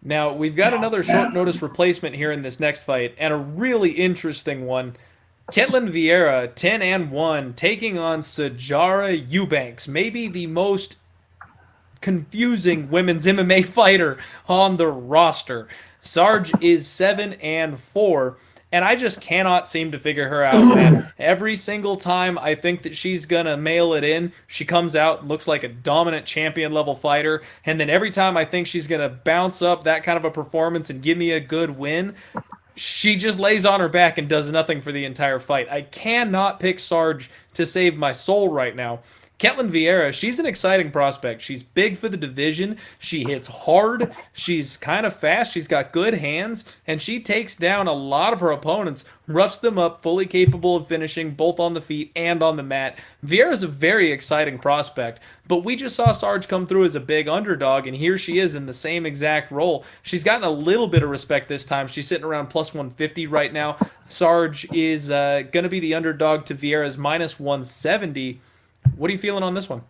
Now, we've got another short notice replacement here in this next fight, and a really interesting one. Ketlen Viera, 10-1, taking on Sijara Eubanks, maybe the most confusing women's MMA fighter on the roster. Sarge is 7-4, and I just cannot seem to figure her out, man. Every single time I think that she's gonna mail it in, she comes out and looks like a dominant champion level fighter, and then every time I think she's gonna bounce up that kind of a performance and give me a good win, she just lays on her back and does nothing for the entire fight. I cannot pick Sarge to save my soul right now. Ketlen Viera, she's an exciting prospect. She's big for the division. She hits hard. She's kind of fast. She's got good hands. And she takes down a lot of her opponents, roughs them up, fully capable of finishing both on the feet and on the mat. Viera's a very exciting prospect. But we just saw Sarge come through as a big underdog, and here she is in the same exact role. She's gotten a little bit of respect this time. She's sitting around plus 150 right now. Sarge is going to be the underdog to Viera's minus 170. What are you feeling on this one?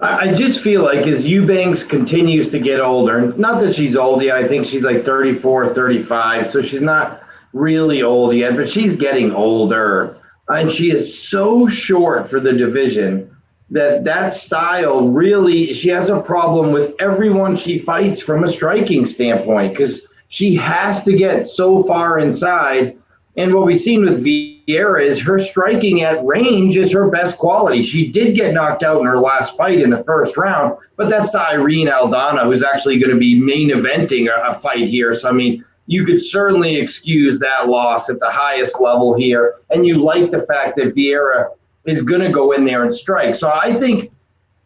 I just feel like as Eubanks continues to get older, not that she's old yet, I think she's like 34, 35, so she's not really old yet, but she's getting older. And she is so short for the division that style really, she has a problem with everyone she fights from a striking standpoint because she has to get so far inside. And what we've seen with Viera is her striking at range is her best quality. She did get knocked out in her last fight in the first round, but that's Irene Aldana, who's actually going to be main eventing a fight here. So, I mean, you could certainly excuse that loss at the highest level here. And you like the fact that Viera is going to go in there and strike. So I think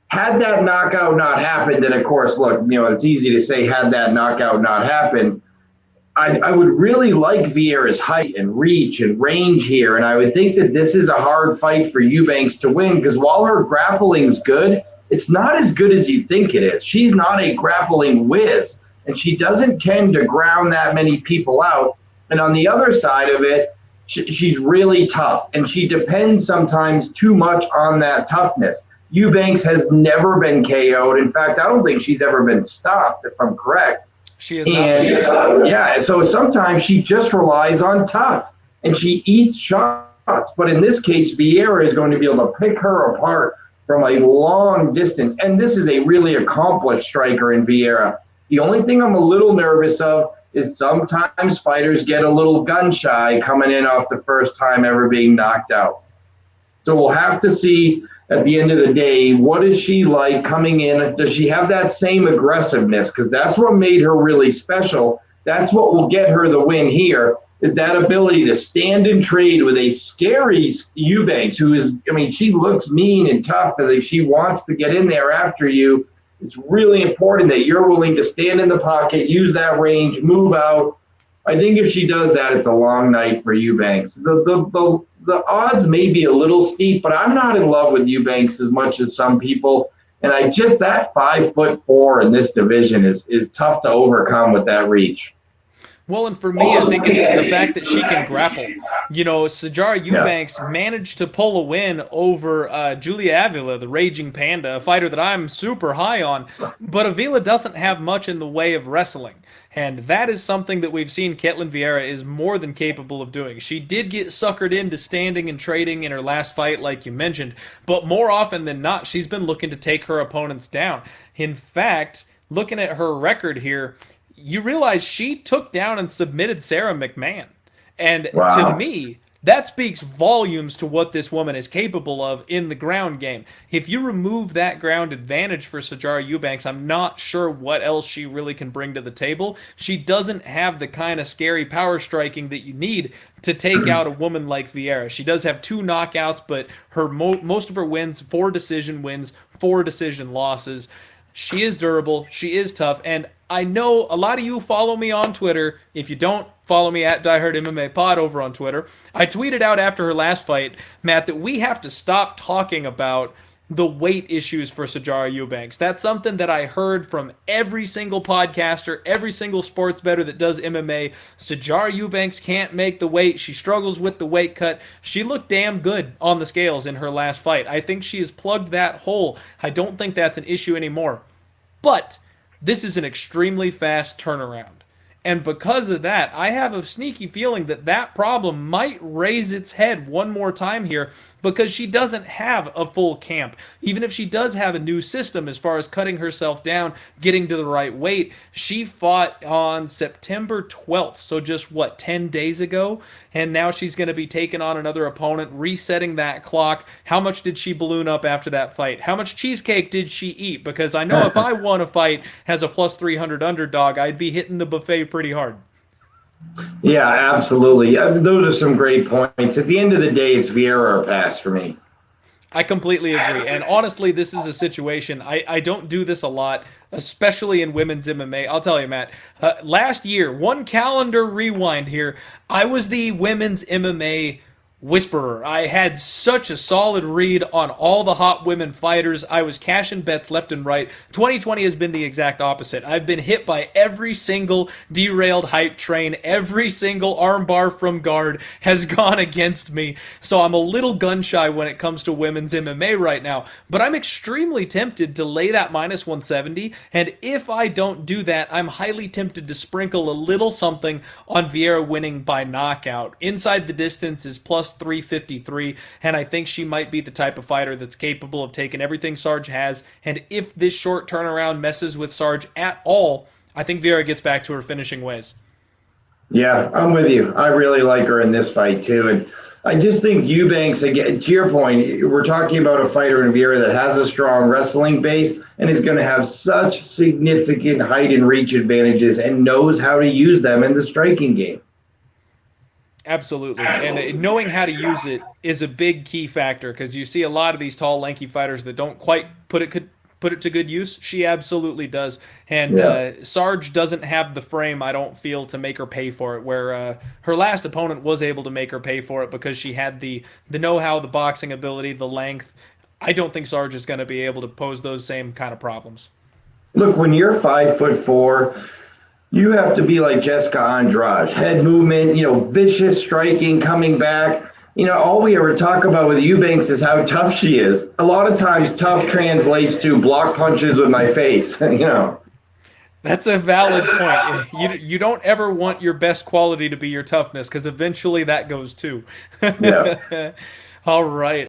had that knockout not happened, and of course, look, it's easy to say had that knockout not happened, I would really like Viera's height and reach and range here, and I would think that this is a hard fight for Eubanks to win because while her grappling's good, it's not as good as you think it is. She's not a grappling whiz, and she doesn't tend to ground that many people out. And on the other side of it, she's really tough, and she depends sometimes too much on that toughness. Eubanks has never been KO'd. In fact, I don't think she's ever been stopped, if I'm correct. She is not. Yeah, so sometimes she just relies on tough, and she eats shots. But in this case, Viera is going to be able to pick her apart from a long distance. And this is a really accomplished striker in Viera. The only thing I'm a little nervous of is sometimes fighters get a little gun shy coming in off the first time ever being knocked out. So we'll have to see at the end of the day, what is she like coming in? Does she have that same aggressiveness? Because that's what made her really special. That's what will get her the win here, is that ability to stand and trade with a scary Eubanks, who is, she looks mean and tough, and she wants to get in there after you. It's really important that you're willing to stand in the pocket, use that range, move out. I think if she does that, it's a long night for Eubanks. The odds may be a little steep, but I'm not in love with Eubanks as much as some people. And that 5'4" in this division is tough to overcome with that reach. Well, and for me, I think it's the fact that she can grapple. Sijara Eubanks managed to pull a win over Julia Avila, the Raging Panda, a fighter that I'm super high on. But Avila doesn't have much in the way of wrestling. And that is something that we've seen Ketlen Viera is more than capable of doing. She did get suckered into standing and trading in her last fight, like you mentioned. But more often than not, she's been looking to take her opponents down. In fact, looking at her record here, you realize she took down and submitted Sarah McMahon. And wow. To me, that speaks volumes to what this woman is capable of in the ground game. If you remove that ground advantage for Sijara Eubanks, I'm not sure what else she really can bring to the table. She doesn't have the kind of scary power striking that you need to take out a woman like Viera. She does have 2 knockouts, but her most of her wins, 4 decision wins, 4 decision losses. She is durable. She is tough. And I know a lot of you follow me on Twitter. If you don't, follow me at Die Hard MMA Pod over on Twitter. I tweeted out after her last fight, Matt, that we have to stop talking about the weight issues for Sijara Eubanks. That's something that I heard from every single podcaster, every single sports bettor that does MMA. Sijara Eubanks can't make the weight. She struggles with the weight cut. She looked damn good on the scales in her last fight. I think she has plugged that hole. I don't think that's an issue anymore. But This is an extremely fast turnaround. And because of that, I have a sneaky feeling that that problem might raise its head one more time here because she doesn't have a full camp. Even if she does have a new system as far as cutting herself down, getting to the right weight, she fought on September 12th, so just what, 10 days ago? And now she's going to be taking on another opponent, resetting that clock. How much did she balloon up after that fight? How much cheesecake did she eat? Because I know if I won a fight as a plus 300 underdog, I'd be hitting the buffet pretty hard. Yeah, absolutely. Yeah, those are some great points. At the end of the day, it's Viera or pass for me. I completely agree. And honestly, this is a situation, I don't do this a lot, especially in women's MMA. I'll tell you, Matt, last year, one calendar rewind here, I was the women's MMA whisperer. I had such a solid read on all the hot women fighters. I was cashing bets left and right. 2020 has been the exact opposite. I've been hit by every single derailed hype train. Every single armbar from guard has gone against me. So I'm a little gun shy when it comes to women's MMA right now. But I'm extremely tempted to lay that minus 170. And if I don't do that, I'm highly tempted to sprinkle a little something on Viera winning by knockout. Inside the distance is plus 353, and I think she might be the type of fighter that's capable of taking everything Sarge has, and if this short turnaround messes with Sarge at all, I think Viera gets back to her finishing ways. Yeah, I'm with you. I really like her in this fight too. And I just think Eubanks, again, to your point, we're talking about a fighter in Viera that has a strong wrestling base and is going to have such significant height and reach advantages and knows how to use them in the striking game. Absolutely. And knowing how to use it is a big key factor because you see a lot of these tall, lanky fighters that don't quite put it to good use. She absolutely does. And Sarge doesn't have the frame, I don't feel, to make her pay for it, where her last opponent was able to make her pay for it because she had the know-how, the boxing ability, the length. I don't think Sarge is going to be able to pose those same kind of problems. Look, when you're 5'4", you have to be like Jessica Andrade, head movement, vicious striking, coming back. All we ever talk about with Eubanks is how tough she is. A lot of times tough translates to block punches with my face, That's a valid point. You don't ever want your best quality to be your toughness because eventually that goes too. Yeah. All right.